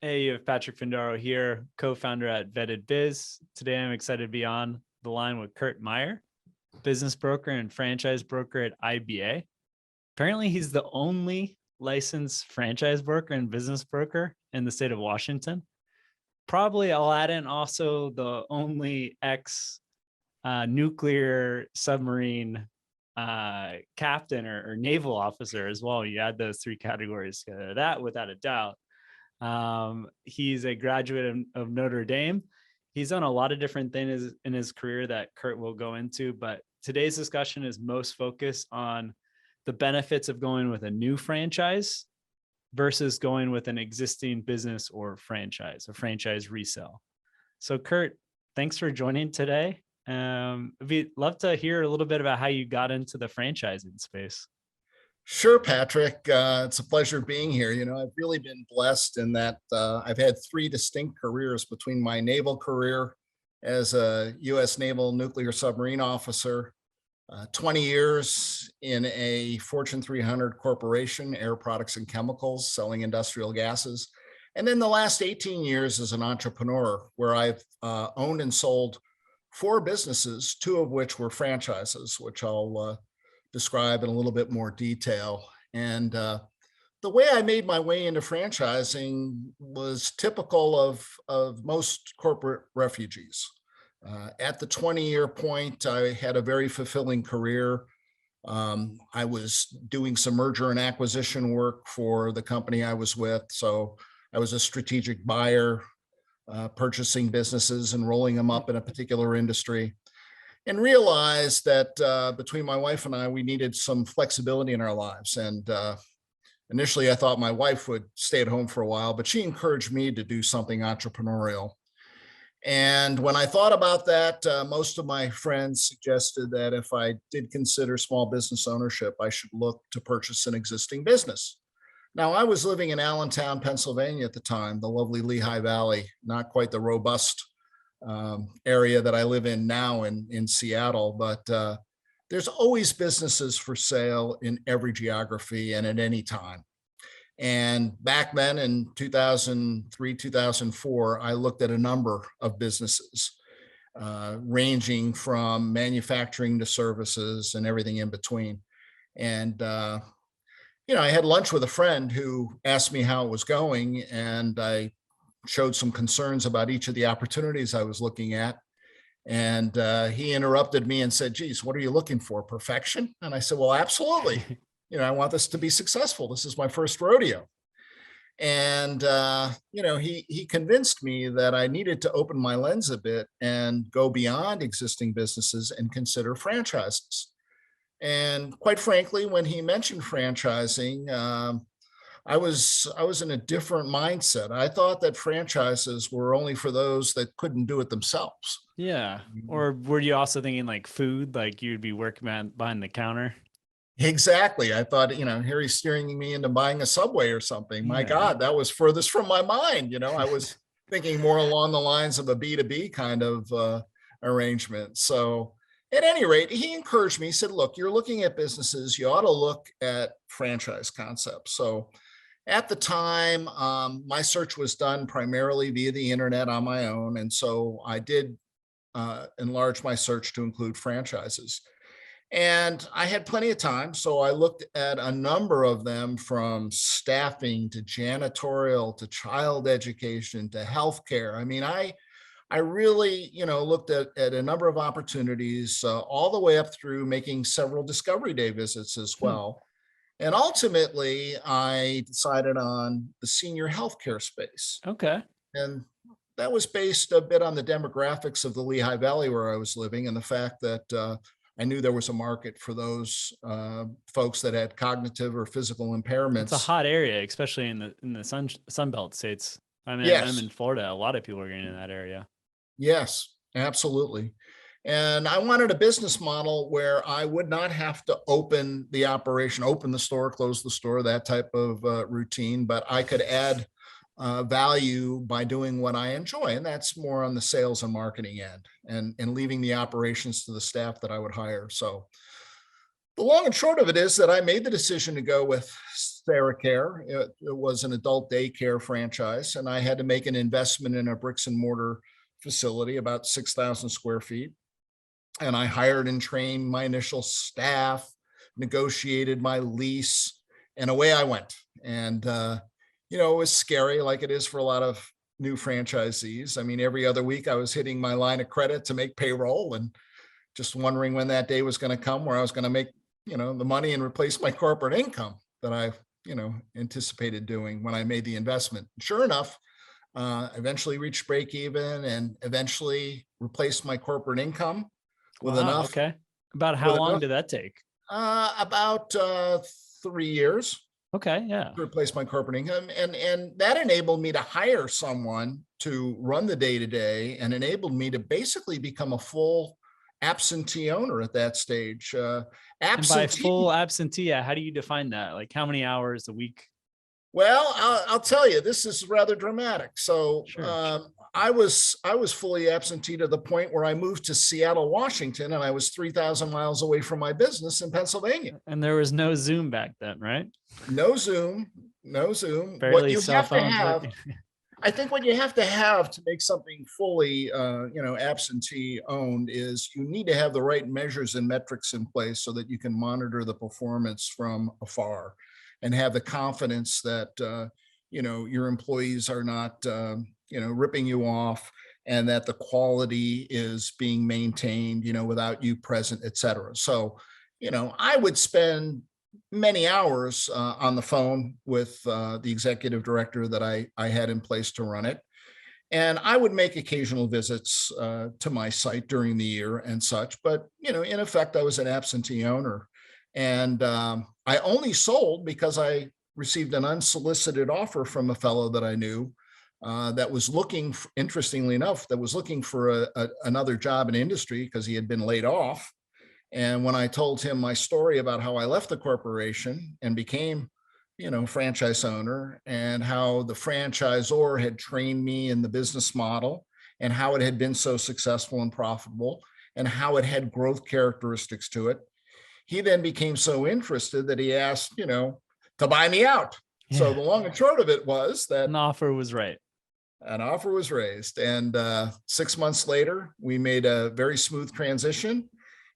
Hey, you have Patrick Findaro here, co-founder at Vetted Biz. Today, I'm excited to be on the line with Curt Maier, business broker and franchise broker at IBA. Apparently, he's the only licensed franchise broker and business broker in the state of Washington. Probably, I'll add in also the only ex-nuclear submarine captain or naval officer as well. You add those three categories together. That, without a doubt. He's a graduate of Notre Dame. He's done a lot of different things in his career that Curt will go into, but today's discussion is most focused on the benefits of going with a new franchise versus going with an existing business or franchise, a franchise resale. So Curt, thanks for joining today. We'd love to hear a little bit about how you got into the franchising space. Sure, Patrick. It's a pleasure being here. I've really been blessed in that I've had three distinct careers between my naval career as a U.S. Naval nuclear submarine officer, 20 years in a Fortune 300 corporation, Air Products and Chemicals, selling industrial gases. And then the last 18 years as an entrepreneur, where I've owned and sold 4 businesses, 2 of which were franchises, which I'll describe in a little bit more detail. And the way I made my way into franchising was typical of most corporate refugees. At the 20-year point, I had a very fulfilling career. I was doing some merger and acquisition work for the company I was with. So I was a strategic buyer, purchasing businesses and rolling them up in a particular industry. And realized that between my wife and I, we needed some flexibility in our lives. And initially, I thought my wife would stay at home for a while, but she encouraged me to do something entrepreneurial. And when I thought about that, most of my friends suggested that if I did consider small business ownership, I should look to purchase an existing business. Now, I was living in Allentown, Pennsylvania at the time, the lovely Lehigh Valley, not quite the robust area that I live in now in Seattle, but there's always businesses for sale in every geography and at any time. And back then in 2003, 2004, I looked at a number of businesses ranging from manufacturing to services and everything in between. And I had lunch with a friend who asked me how it was going, and I showed some concerns about each of the opportunities I was looking at. And he interrupted me and said, geez, what are you looking for? Perfection? And I said, well, absolutely. I want this to be successful. This is my first rodeo. And, he convinced me that I needed to open my lens a bit and go beyond existing businesses and consider franchises. And quite frankly, when he mentioned franchising, I was in a different mindset. I thought that franchises were only for those that couldn't do it themselves. Yeah. Or were you also thinking like food, like you'd be working behind the counter? Exactly. I thought, here he's steering me into buying a Subway or something. My God, that was furthest from my mind. I was thinking more along the lines of a B2B kind of arrangement. So at any rate, he encouraged me. He said, look, you're looking at businesses. You ought to look at franchise concepts. So at the time, my search was done primarily via the internet on my own. And so I did enlarge my search to include franchises. And I had plenty of time. So I looked at a number of them, from staffing to janitorial to child education to healthcare. I mean, I really, looked at a number of opportunities all the way up through making several discovery day visits as well. And ultimately, I decided on the senior healthcare space. Okay. And that was based a bit on the demographics of the Lehigh Valley where I was living, and the fact that I knew there was a market for those folks that had cognitive or physical impairments. It's a hot area, especially in the Sunbelt states. I mean, yes. I'm in Florida. A lot of people are getting in that area. Yes, absolutely. And I wanted a business model where I would not have to open the operation, open the store, close the store, that type of routine, but I could add value by doing what I enjoy. And that's more on the sales and marketing end, and leaving the operations to the staff that I would hire. So the long and short of it is that I made the decision to go with Care. It was an adult daycare franchise, and I had to make an investment in a bricks and mortar facility, about 6,000 square feet. And I hired and trained my initial staff, negotiated my lease, and away I went. And, it was scary, like it is for a lot of new franchisees. I mean, every other week I was hitting my line of credit to make payroll and just wondering when that day was going to come where I was going to make, the money and replace my corporate income that I, anticipated doing when I made the investment. Sure enough, eventually reached break even and eventually replaced my corporate income with Wow. enough. Okay. About how long did that take? About 3 years. Okay. Yeah. To replace my corporate income. And that enabled me to hire someone to run the day-to-day and enabled me to basically become a full absentee owner at that stage. And by full absentee, how do you define that? Like how many hours a week? Well, I'll tell you, this is rather dramatic. So Sure. I was fully absentee to the point where I moved to Seattle, Washington, and I was 3,000 miles away from my business in Pennsylvania. And there was no Zoom back then, right? No Zoom. Barely What you cell have to phones have, working. I think what you have to make something fully, absentee owned is you need to have the right measures and metrics in place so that you can monitor the performance from afar and have the confidence that, your employees are not, ripping you off and that the quality is being maintained, without you present, et cetera. So, I would spend many hours on the phone with the executive director that I had in place to run it. And I would make occasional visits to my site during the year and such. But, in effect, I was an absentee owner. And I only sold because I received an unsolicited offer from a fellow that I knew that was looking, interestingly enough, that was looking for another job in industry because he had been laid off. And when I told him my story about how I left the corporation and became, franchise owner and how the franchisor had trained me in the business model and how it had been so successful and profitable and how it had growth characteristics to it, he then became so interested that he asked, to buy me out. Yeah. So the long and short of it was that an offer was right. An offer was raised. And 6 months later, we made a very smooth transition.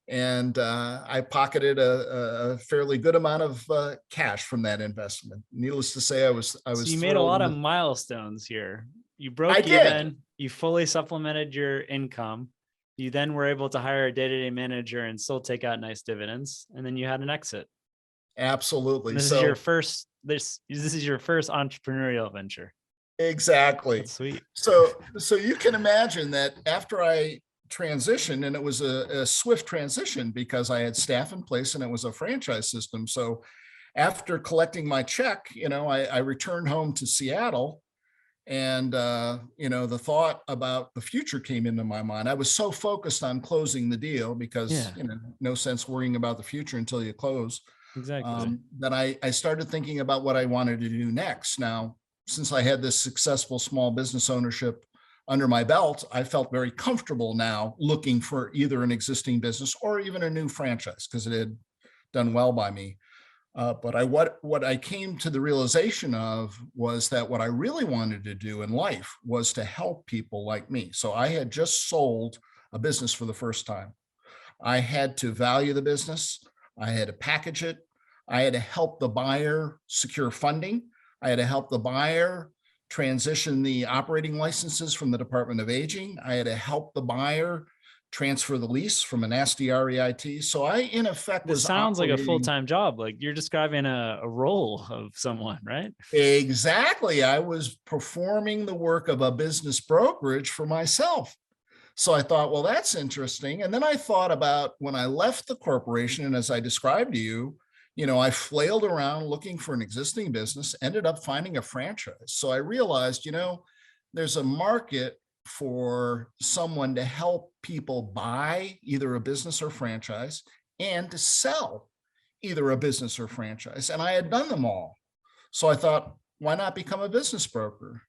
And I pocketed a fairly good amount of cash from that investment. Needless to say, I was So you made a lot of milestones here. You broke even, you fully supplemented your income. You then were able to hire a day-to-day manager and still take out nice dividends. And then you had an exit. Absolutely. And this is your first entrepreneurial venture. Exactly. That's sweet. So you can imagine that after I transitioned, and it was a swift transition because I had staff in place and it was a franchise system. So after collecting my check, I returned home to Seattle. And, the thought about the future came into my mind. I was so focused on closing the deal because, no sense worrying about the future until you close. Exactly. That I started thinking about what I wanted to do next. Now, since I had this successful small business ownership under my belt, I felt very comfortable now looking for either an existing business or even a new franchise because it had done well by me. But what I came to the realization of was that what I really wanted to do in life was to help people like me. So I had just sold a business for the first time. I had to value the business. I had to package it. I had to help the buyer secure funding. I had to help the buyer transition the operating licenses from the Department of Aging. I had to help the buyer transfer the lease from an SDREIT. So I, in effect, this sounds like a full-time job. Like you're describing a role of someone, right? Exactly. I was performing the work of a business brokerage for myself. So I thought, well, that's interesting. And then I thought about when I left the corporation, and as I described to you, I flailed around looking for an existing business, ended up finding a franchise. So I realized, there's a market for someone to help people buy either a business or franchise and to sell either a business or franchise. And I had done them all. So I thought, why not become a business broker?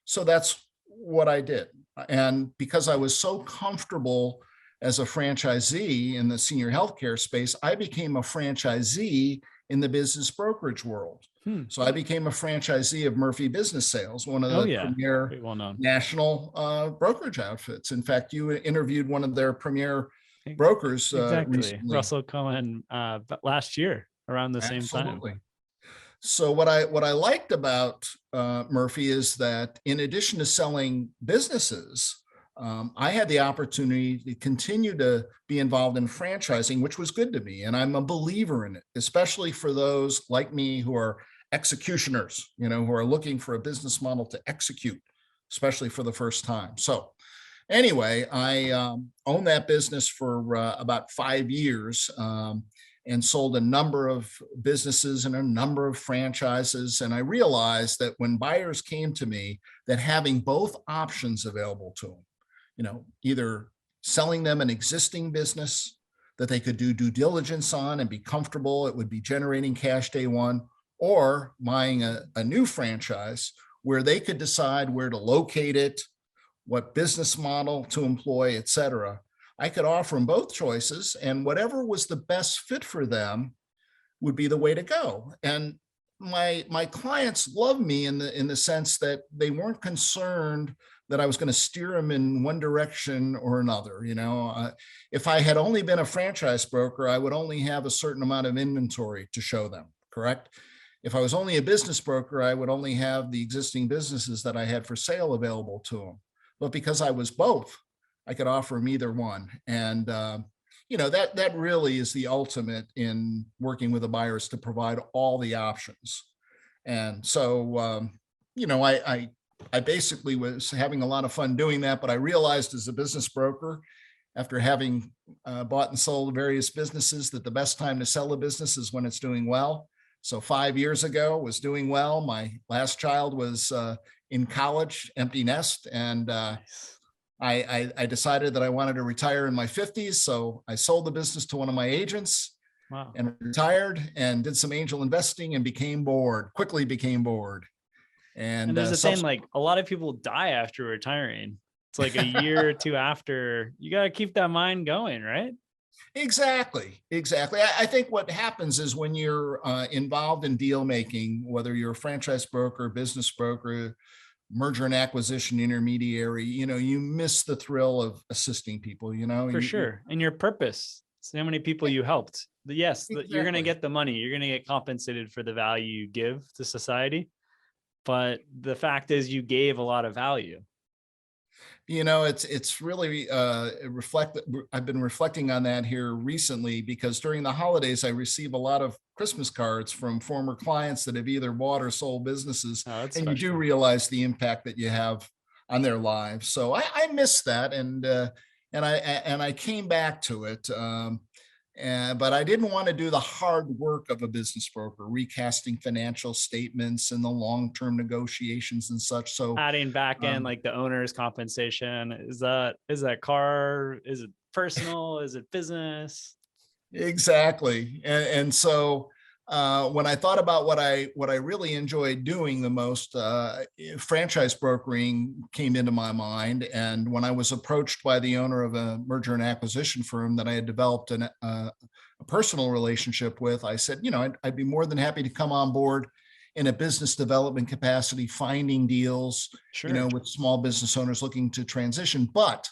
So that's what I did. And because I was so comfortable as a franchisee in the senior healthcare space, I became a franchisee in the business brokerage world. So I became a franchisee of Murphy Business Sales, one of Oh the yeah, premier pretty well known. national brokerage outfits. In fact, you interviewed one of their premier brokers Exactly. recently. Russell Cohen last year around the same time. Absolutely. So what I liked about Murphy is that in addition to selling businesses, I had the opportunity to continue to be involved in franchising, which was good to me. And I'm a believer in it, especially for those like me who are executioners, who are looking for a business model to execute, especially for the first time. So anyway, I owned that business for about 5 years. And sold a number of businesses and a number of franchises. And I realized that when buyers came to me, that having both options available to them, either selling them an existing business that they could do due diligence on and be comfortable, it would be generating cash day one, or buying a new franchise where they could decide where to locate it, what business model to employ, et cetera. I could offer them both choices, and whatever was the best fit for them would be the way to go. And my clients love me in the sense that they weren't concerned that I was going to steer them in one direction or another. If I had only been a franchise broker, I would only have a certain amount of inventory to show them, correct? If I was only a business broker, I would only have the existing businesses that I had for sale available to them. But because I was both, I could offer them either one. And, that really is the ultimate in working with the buyers, to provide all the options. And so, I basically was having a lot of fun doing that, but I realized as a business broker, after having bought and sold various businesses, that the best time to sell a business is when it's doing well. So 5 years ago was doing well. My last child was in college, empty nest. And, I decided that I wanted to retire in my 50s. So I sold the business to one of my agents. Wow. And retired and did some angel investing and quickly became bored. And there's a thing, like a lot of people die after retiring. It's like a year or two after. You got to keep that mind going, right? Exactly. I think what happens is when you're involved in deal making, whether you're a franchise broker, business broker, merger and acquisition intermediary, you miss the thrill of assisting people, For sure. And your purpose. So how many people you helped. Yes, exactly. You're going to get the money. You're going to get compensated for the value you give to society. But the fact is you gave a lot of value. It's really I've been reflecting on that here recently, because during the holidays, I receive a lot of Christmas cards from former clients that have either bought or sold businesses. And special. You do realize the impact that you have on their lives. So I miss that. And I came back to it. But I didn't want to do the hard work of a business broker, recasting financial statements and the long-term negotiations and such. So adding back in like the owner's compensation, is that car? Is it personal? Is it business? Exactly. And so when I thought about what I really enjoyed doing the most, franchise brokering came into my mind. And when I was approached by the owner of a merger and acquisition firm that I had developed a personal relationship with, I said, I'd be more than happy to come on board in a business development capacity, finding deals, sure. With small business owners looking to transition. But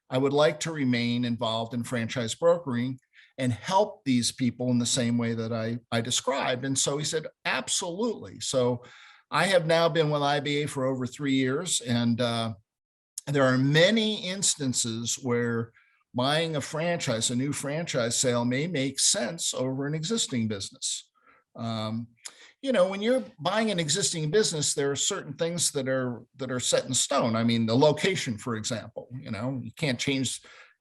I would like to remain involved in franchise brokering and help these people in the same way that I described. And so he said, absolutely. So I have now been with IBA for over 3 years. And there are many instances where buying a new franchise sale may make sense over an existing business. When you're buying an existing business, there are certain things that are set in stone. I mean, the location, for example, you can't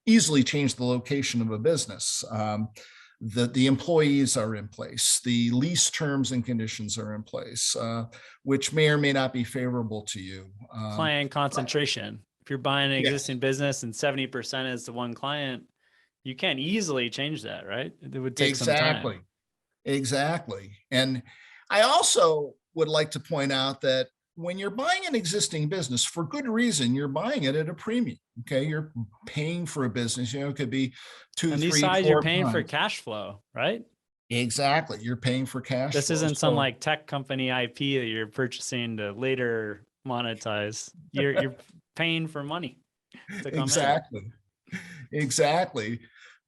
easily change the location of a business. The employees are in place. The lease terms and conditions are in place, which may or may not be favorable to you. Client concentration. If you're buying an existing business and 70% is to one client, you can't easily change that, right? It would take some time. Exactly. And I also would like to point out that when you're buying an existing business, for good reason, you're buying it at a premium. Okay, you're paying for a business. It could be 2, and 3, these sides 4 you're paying times. for cash flow, right? Exactly. You're paying for cash This flow. isn't some So like tech company IP that you're purchasing to later monetize. You're paying for money to come in. exactly. Exactly.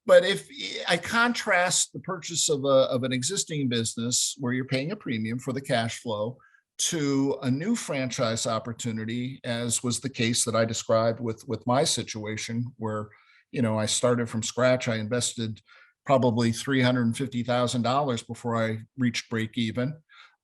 But if I contrast the purchase of an existing business where you're paying a premium for the cash flow to a new franchise opportunity, as was the case that I described with my situation, where I started from scratch. I invested probably $350,000 before I reached break even.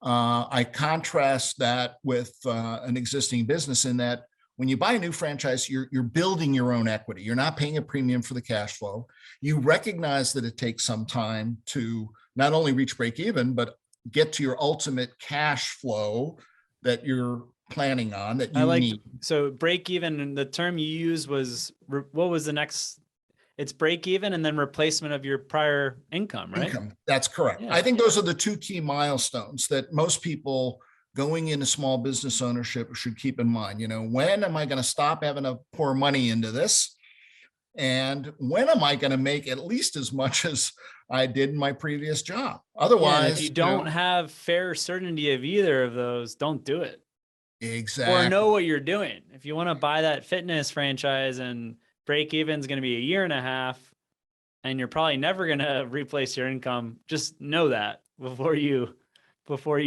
I contrast that with an existing business in that when you buy a new franchise, you're building your own equity. You're not paying a premium for the cash flow. You recognize that it takes some time to not only reach break even, but get to your ultimate cash flow that you're planning on, that I you liked, need. so break even, and the term you used was, what was the next? It's break even and then replacement of your prior income, right? Income. That's correct. I Yeah. think those are the two key milestones that most people going into small business ownership should keep in mind. When am I going to stop having to pour money into this? And when am I going to make at least as much as I did in my previous job? Yeah, and if Otherwise, you don't have fair certainty of either of those, don't do it. Or know exactly. what you're doing. If you want to buy that fitness franchise and break even is going to be a year and a half, and you're probably never going to replace your income, just know that before you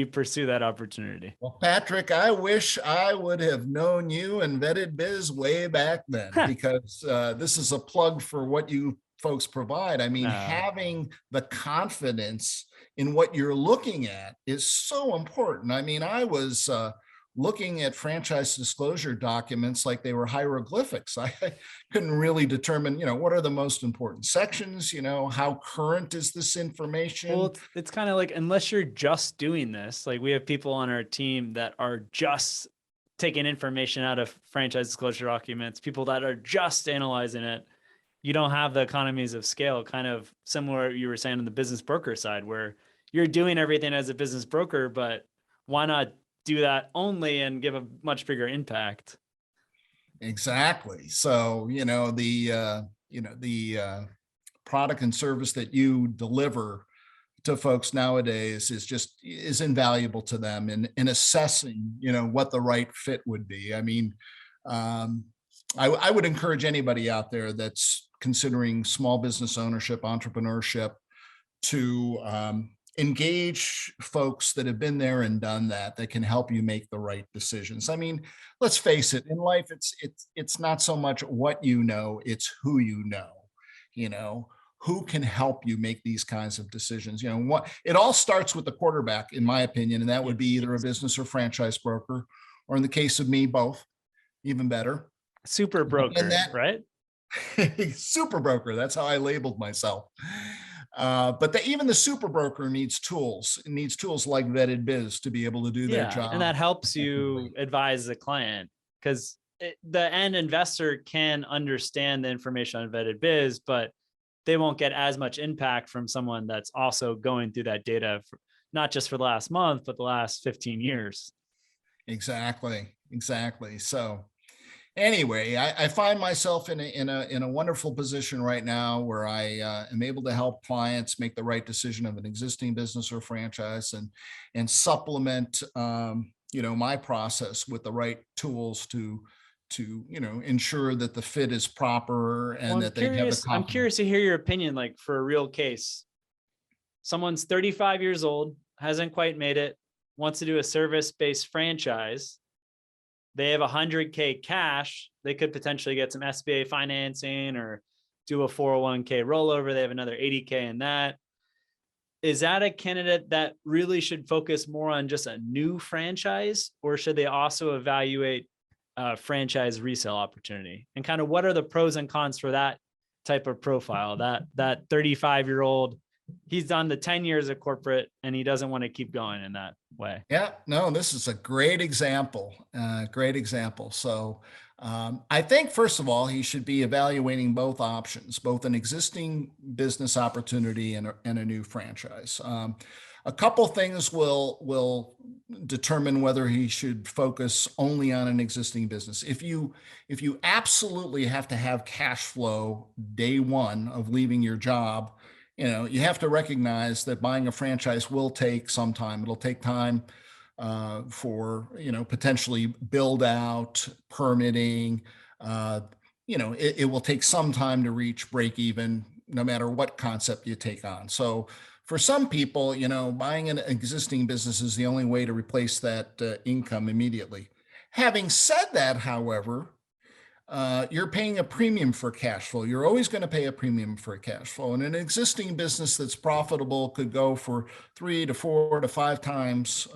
pursue that opportunity. Well, Patrick, I wish I would have known you and Vetted Biz way back then, because this is a plug for what you folks provide. I mean, No. having the confidence in what you're looking at is so important. I mean, I was looking at franchise disclosure documents like they were hieroglyphics. I couldn't really determine, what are the most important sections, how current is this information? Well, it's kind of like, unless you're just doing this, like we have people on our team that are just taking information out of franchise disclosure documents, people that are just analyzing it. You don't have the economies of scale, kind of similar you were saying on the business broker side, where you're doing everything as a business broker, but why not do that only and give a much bigger impact? Exactly. So, the product and service that you deliver to folks nowadays is invaluable to them in assessing, what the right fit would be. I mean, I would encourage anybody out there that's considering small business ownership, entrepreneurship, to engage folks that have been there and done that can help you make the right decisions. I mean, let's face it, in life, it's not so much what it's who you know, who can help you make these kinds of decisions. What it all starts with the quarterback, in my opinion, and that would be either a business or franchise broker, or in the case of me, both, even better. Super broker, right? Super broker. That's how I labeled myself. But even the super broker needs tools. It needs tools like Vetted Biz to be able to do their job. And that helps you advise the client, because the end investor can understand the information on Vetted Biz, but they won't get as much impact from someone that's also going through that data, not just for the last month, but the last 15 years. Exactly. So anyway, I find myself in a wonderful position right now where I am able to help clients make the right decision of an existing business or franchise, and supplement my process with the right tools to ensure that the fit is proper and that they have the confidence. I'm curious to hear your opinion, like for a real case. Someone's 35 years old, hasn't quite made it, wants to do a service-based franchise. They have 100K cash. They could potentially get some SBA financing or do a 401k rollover. They have another 80K in that. Is that a candidate that really should focus more on just a new franchise, or should they also evaluate a franchise resale opportunity? And kind of what are the pros and cons for that type of profile? That 35-year-old, he's done the 10 years of corporate and he doesn't want to keep going in that way. Yeah, no, this is a great example. So I think, first of all, he should be evaluating both options, both an existing business opportunity and a new franchise. A couple things will determine whether he should focus only on an existing business. If you absolutely have to have cash flow day one of leaving your job You have to recognize that buying a franchise will take some time. It'll take time for, potentially build out, permitting. It will take some time to reach break even, no matter what concept you take on. So for some people, buying an existing business is the only way to replace that income immediately. Having said that, however, you're paying a premium for cash flow. You're always going to pay a premium for cash flow. And an existing business that's profitable could go for 3 to 4 to 5 times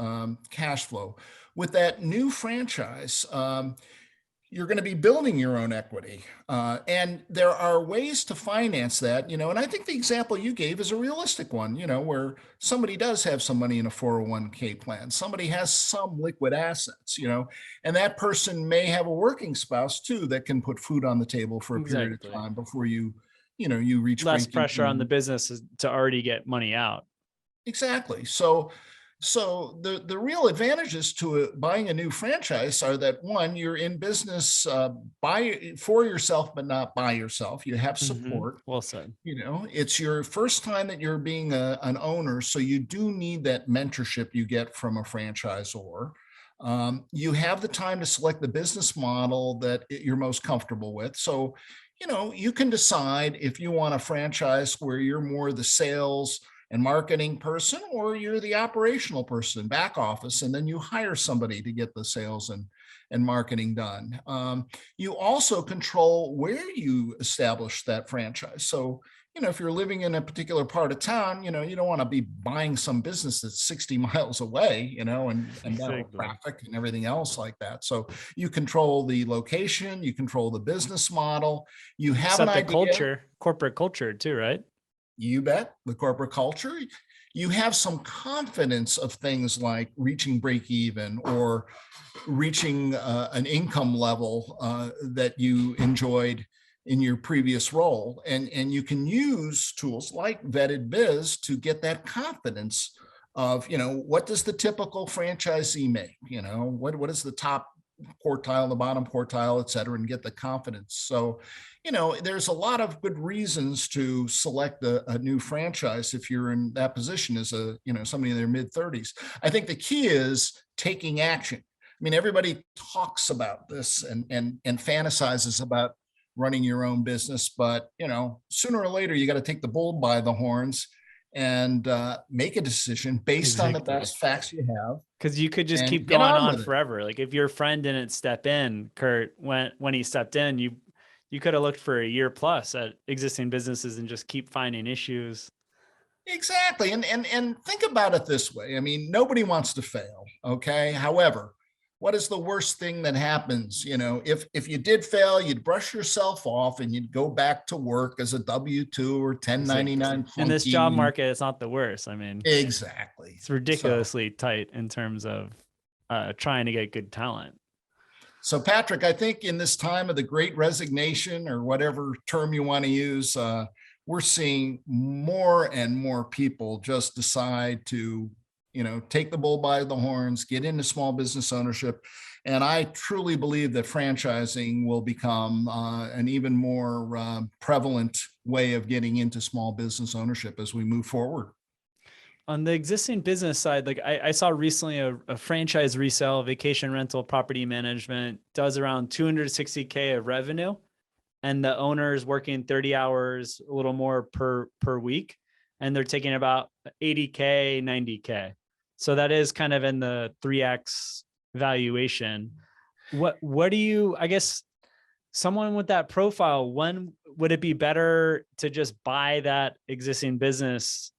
cash flow. With that new franchise, you're going to be building your own equity. And there are ways to finance that, and I think the example you gave is a realistic one, where somebody does have some money in a 401k plan. Somebody has some liquid assets, and that person may have a working spouse too that can put food on the table for a period of time before you reach less pressure on the business to already get money out. Exactly. So the real advantages to buying a new franchise are that, one, you're in business for yourself, but not by yourself. You have support. Well said. It's your first time that you're being an owner, so you do need that mentorship you get from a franchisor. You have the time to select the business model that you're most comfortable with. So, you can decide if you want a franchise where you're more the sales and marketing person, or you're the operational person, back office, and then you hire somebody to get the sales and marketing done. You also control where you establish that franchise. So, if you're living in a particular part of town, you don't want to be buying some business that's 60 miles away, and traffic and everything else like that. So you control the location, you control the business model, you have an idea. Corporate culture too, right? You bet. The corporate culture. You have some confidence of things like reaching break even or reaching an income level that you enjoyed in your previous role. And you can use tools like Vetted Biz to get that confidence of, what does the typical franchisee make? What is the top quartile, the bottom quartile, et cetera, and get the confidence. So, there's a lot of good reasons to select a new franchise if you're in that position as somebody in their mid 30s. I think the key is taking action. I mean, everybody talks about this and fantasizes about running your own business, but, sooner or later, you got to take the bull by the horns and make a decision based on the best facts you have. Because you could just keep going on forever. Like if your friend didn't step in, Curt, when he stepped in, you could have looked for a year plus at existing businesses and just keep finding issues. Exactly. And think about it this way. I mean, nobody wants to fail. Okay. However, what is the worst thing that happens? If you did fail, you'd brush yourself off and you'd go back to work as a W-2 or 1099. In this job market, it's not the worst. I mean, exactly. It's ridiculously tight in terms of trying to get good talent. So Patrick, I think in this time of the great resignation, or whatever term you want to use, we're seeing more and more people just decide to take the bull by the horns, get into small business ownership. And I truly believe that franchising will become an even more prevalent way of getting into small business ownership as we move forward. On the existing business side, like I saw recently a franchise resale, vacation rental, property management does around $260K of revenue. And the owner is working 30 hours, a little more per week. And they're taking about 80K, 90K. So that is kind of in the 3X valuation. What do you, I guess, someone with that profile, when would it be better to just buy that existing business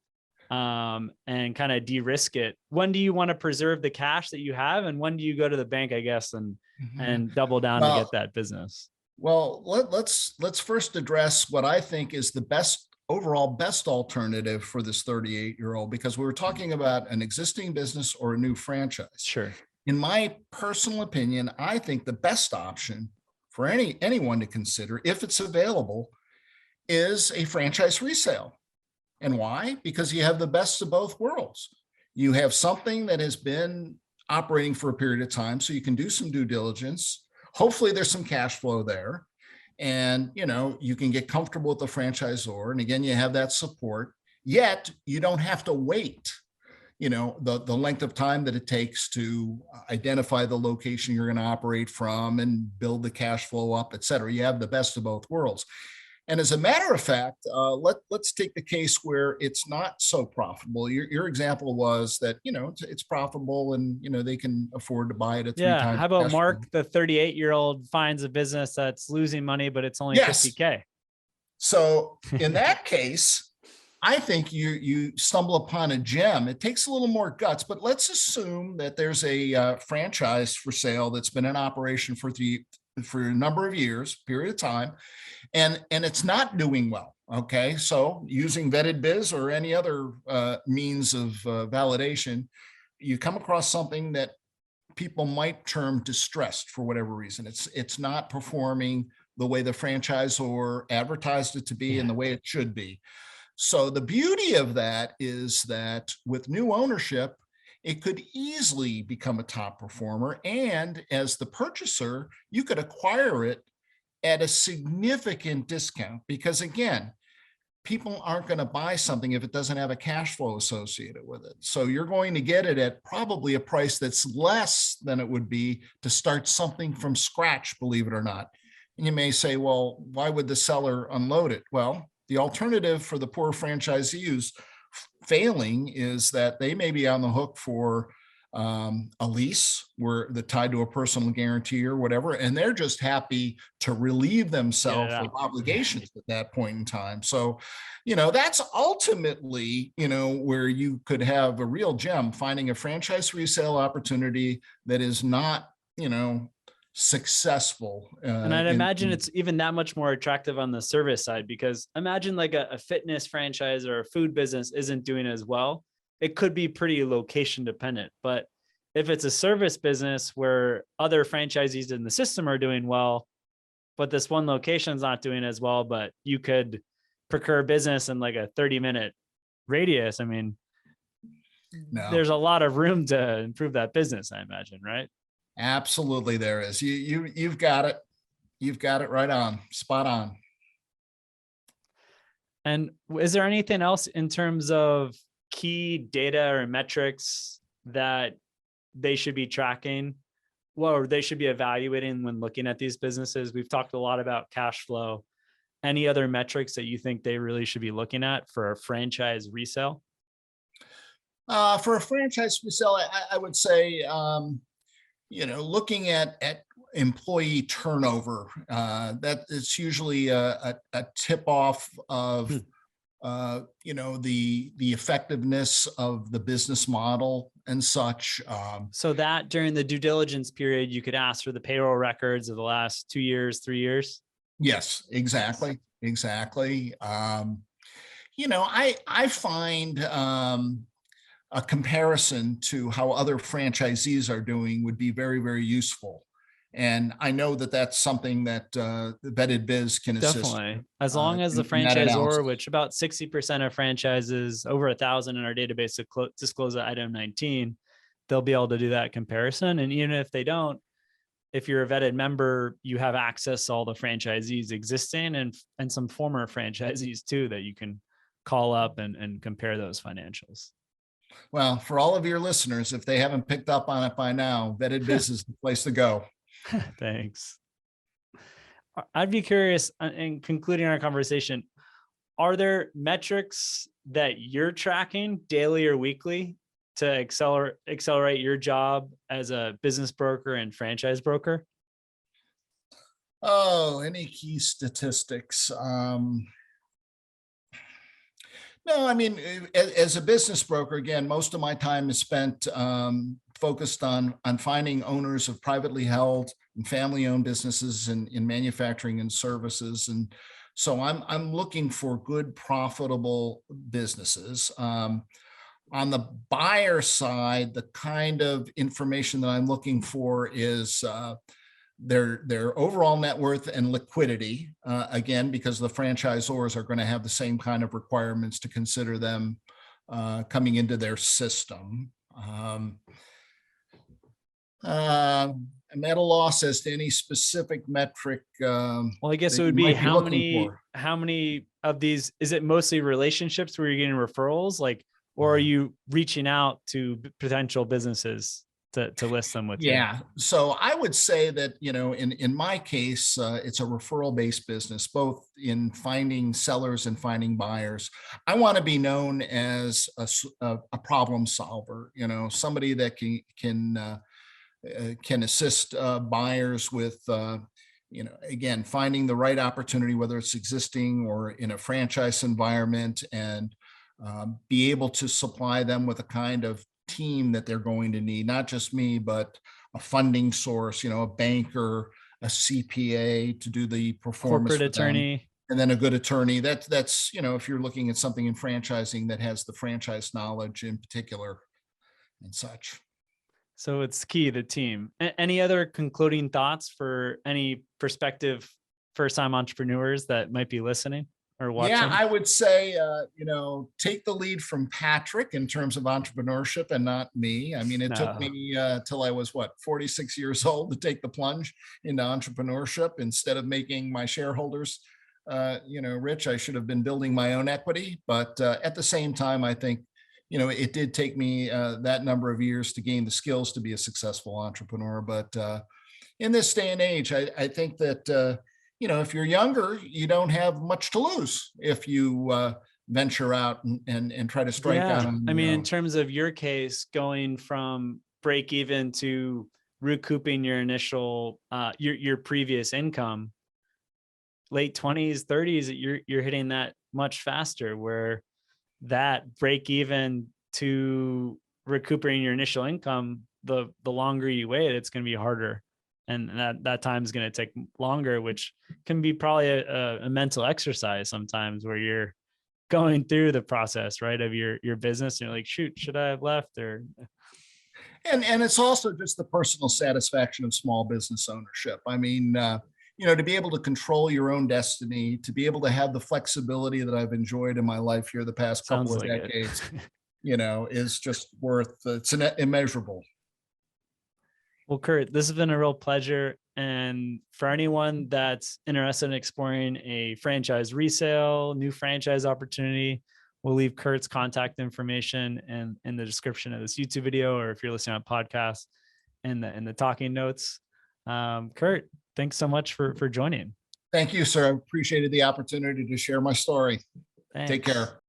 and kind of de-risk it? When do you want to preserve the cash that you have? And when do you go to the bank, I guess, and double down to get that business? Well, let's first address what I think is the overall best alternative for this 38-year-old, because we were talking about an existing business or a new franchise. Sure. In my personal opinion, I think the best option for anyone to consider, if it's available, is a franchise resale. And why? Because you have the best of both worlds. You have something that has been operating for a period of time, so you can do some due diligence. Hopefully there's some cash flow there, and you can get comfortable with the franchisor. And again, you have that support. Yet you don't have to wait, the length of time that it takes to identify the location you're going to operate from and build the cash flow up, et cetera. You have the best of both worlds. And as a matter of fact, let's take the case where it's not so profitable. Your example was that, it's profitable and, they can afford to buy it at 3 Yeah. times How about cash Mark, flow. the 38-year-old, finds a business that's losing money, but it's only Yes. 50K. So in that case, I think you stumble upon a gem. It takes a little more guts, but let's assume that there's a franchise for sale that's been in operation for a number of years, period of time, and it's not doing well. Okay, so using Vetted Biz or any other means of validation, you come across something that people might term distressed for whatever reason. It's not performing the way the franchisor advertised it to be and the way it should be. So the beauty of that is that with new ownership, it could easily become a top performer. And as the purchaser, you could acquire it at a significant discount because, again, people aren't going to buy something if it doesn't have a cash flow associated with it. So you're going to get it at probably a price that's less than it would be to start something from scratch, believe it or not. And you may say, well, why would the seller unload it? Well, the alternative for the poor franchisee who's failing is that they may be on the hook for a lease where they're tied to a personal guarantee or whatever, and they're just happy to relieve themselves of obligations at that point in time. So, that's ultimately, where you could have a real gem, finding a franchise resale opportunity that is not, successful. And I'd imagine it's even that much more attractive on the service side, because imagine like a fitness franchise or a food business isn't doing as well. It could be pretty location dependent, but if it's a service business where other franchisees in the system are doing well, but this one location is not doing as well, but you could procure business in like a 30-minute radius. I mean, there's a lot of room to improve that business, I imagine, right? Absolutely, there is. You've got it. You've got it right on, spot on. And is there anything else in terms of key data or metrics that they should be tracking, or they should be evaluating when looking at these businesses? We've talked a lot about cash flow. Any other metrics that you think they really should be looking at for a franchise resale? For a franchise resale, I would say, looking at employee turnover, that it's usually a tip off of, the effectiveness of the business model and such. So that during the due diligence period, you could ask for the payroll records of the last 2 years, 3 years. Yes, exactly. Exactly. I find, a comparison to how other franchisees are doing would be very, very useful. And I know that that's something that the Vetted Biz can assist. Definitely. As long as the franchisor, which about 60% of franchises over 1,000 in our database disclose at item 19, they'll be able to do that comparison. And even if they don't, if you're a vetted member, you have access to all the franchisees existing and some former franchisees too, that you can call up and compare those financials. Well, for all of your listeners, if they haven't picked up on it by now, Vetted Biz is the place to go. Thanks. I'd be curious, in concluding our conversation, are there metrics that you're tracking daily or weekly to accelerate your job as a business broker and franchise broker? Oh, any key statistics? No, I mean, as a business broker, again, most of my time is spent focused on finding owners of privately held and family-owned businesses in manufacturing and services, and so I'm looking for good, profitable businesses. On the buyer side, the kind of information that I'm looking for is their overall net worth and liquidity, again, because the franchisors are going to have the same kind of requirements to consider them coming into their system. I'm at a loss as to any specific metric Well, I guess that it you would be might be looking for. how many of these, is it mostly relationships where you're getting referrals, like, or are you reaching out to potential businesses to list them with you? Yeah. So I would say that, in my case, it's a referral based business, both in finding sellers and finding buyers. I want to be known as a problem solver, somebody that can assist buyers with, again, finding the right opportunity, whether it's existing or in a franchise environment, and be able to supply them with a kind of team that they're going to need, not just me, but a funding source, a banker, a CPA to do the performance Corporate for them, attorney. and then a good attorney. That's if you're looking at something in franchising that has the franchise knowledge in particular and such. So it's key, the team. Any other concluding thoughts for any prospective first-time entrepreneurs that might be listening or Yeah, watching? I would say, take the lead from Patrick in terms of entrepreneurship and not me. I mean, it took No, me till I was 46 years old to take the plunge into entrepreneurship. Instead of making my shareholders, rich, I should have been building my own equity. But at the same time, I think, it did take me that number of years to gain the skills to be a successful entrepreneur. But in this day and age, I think that, if you're younger, you don't have much to lose if you venture out and try to strike out yeah. on I your mean, in own. terms of your case, going from break even to recouping your initial, your previous income, late 20s, 30s, you're hitting that much faster, where that break even to recuperating your initial income, the longer you wait, it's going to be harder. And that time is going to take longer, which can be probably a mental exercise sometimes, where you're going through the process, right, of your business. And you're like, shoot, should I have left? Or And it's also just the personal satisfaction of small business ownership. I mean, to be able to control your own destiny, to be able to have the flexibility that I've enjoyed in my life here the past couple sounds of like it. decades, is just it's immeasurable. Well, Curt, this has been a real pleasure. And for anyone that's interested in exploring a franchise resale, new franchise opportunity, we'll leave Curt's contact information in the description of this YouTube video, or if you're listening on podcast, in the talking notes. Curt, thanks so much for joining. Thank you, sir. I appreciated the opportunity to share my story. Take Thanks. care.